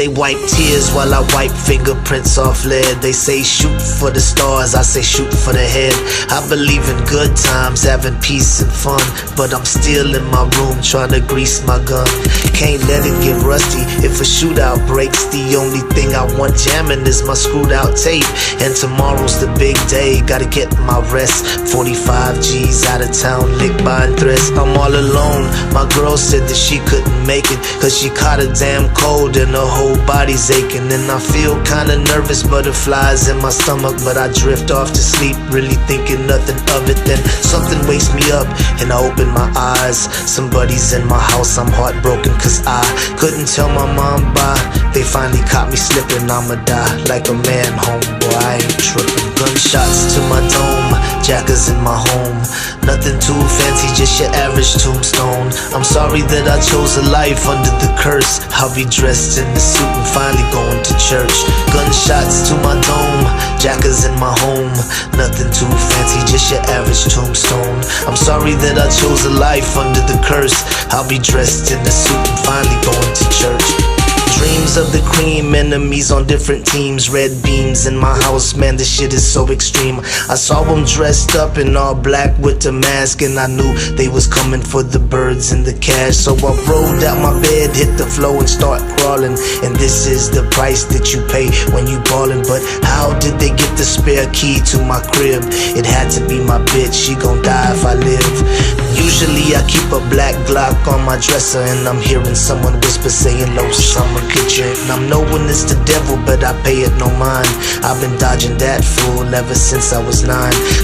They wipe tears while I wipe fingerprints off lead. They say shoot for the stars, I say shoot for the head. I believe in good times, having peace and fun, but I'm still in my room trying to grease my gun. Can't let it get rusty if a shootout breaks. The only thing I want jamming is my screwed out tape. And tomorrow's the big day, gotta get my rest. 45 G's out of town, lick buying threats. I'm all alone, my girl said that she couldn't make it, cause she caught a damn cold and her whole body's aching. And I feel kinda nervous, butterflies in my stomach, but I drift off to sleep, really thinking nothing of it. Then something wakes me up and I open my eyes. Somebody's in my house, I'm heartbroken cause I couldn't tell my mom bye. They finally caught me slipping, I'ma die like a man, homeboy, I ain't tripping. Gunshots to my dome, jackers in my home. Nothing too fancy, just your average tombstone. I'm sorry that I chose a life under the curse. I'll be dressed in the suit and finally going to church. Gunshots to my dome, jackers in my home. Nothing too fancy, just your average tombstone. I'm sorry that I chose a life under the curse. I'll be dressed in the suit and finally going to church. Dreams of the cream, enemies on different teams. Red beams in my house, man, this shit is so extreme. I saw them dressed up in all black with the mask, and I knew they was coming for the birds and the cash. So I rolled out my bed, hit the floor and start crawling. And this is the price that you pay when you ballin'. But how did they get the spare key to my crib? It had to be my bitch, she gon' die if I live. Usually I keep a black Glock on my dresser, and I'm hearing someone whisper saying low summer kitchen. And I'm knowing it's the devil, but I pay it no mind. I've been dodging that fool ever since I was 9.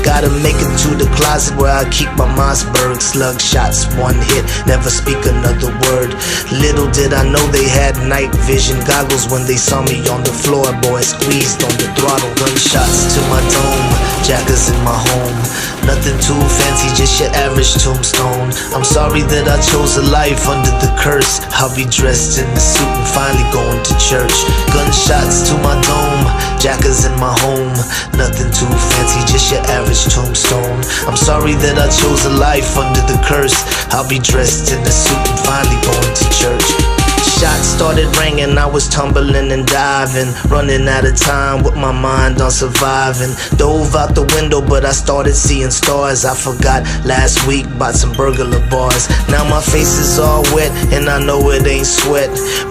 Gotta make it to the closet where I keep my Mossberg. Slug shots, one hit, never speak another word. Little did I know they had night vision goggles when they saw me on the floor, boy, squeezed on the throttle. Gunshots to my dome, jackers in my home. Nothing too fancy, just your average tombstone. I'm sorry that I chose a life under the curse. I'll be dressed in the suit and finally going to church. Gunshots to my dome, jackers in my home. Nothing too fancy, just your average tombstone. I'm sorry that I chose a life under the curse. I'll be dressed in the suit and finally going to church. Shots started ringing, I was tumbling and diving, running out of time with my mind on surviving. Dove out the window, but I started seeing stars. I forgot last week about some burglar bars. Now my face is all wet and I know it ain't sweat.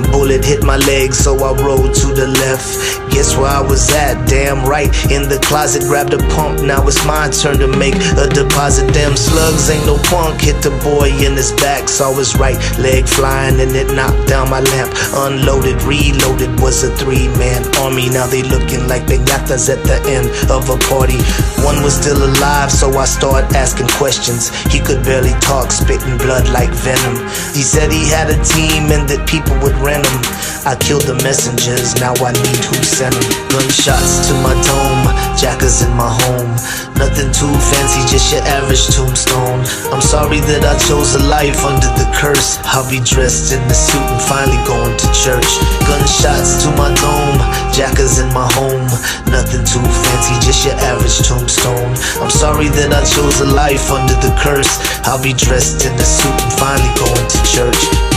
Bullet hit my leg, so I rolled to the left. Guess where I was at? Damn right, in the closet, grabbed a pump. Now it's my turn to make a deposit. Damn slugs ain't no punk. Hit the boy in his back, saw his right leg flying and it knocked down my lamp. Unloaded, reloaded, was a 3-man army. Now they looking like piñatas at the end of a party. One was still alive, so I started asking questions. He could barely talk, spitting blood like venom. He said he had a team and that people would rent him. I killed the messengers, now I need who sent them. Gunshots to my dome, jackers in my home. Nothing too fancy, just your average tombstone. I'm sorry that I chose a life under the curse. I'll be dressed in the suit and finally going to church. Gunshots to my dome, jackers in my home. Nothing too fancy, just your average tombstone. I'm sorry that I chose a life under the curse. I'll be dressed in the suit and finally going to church.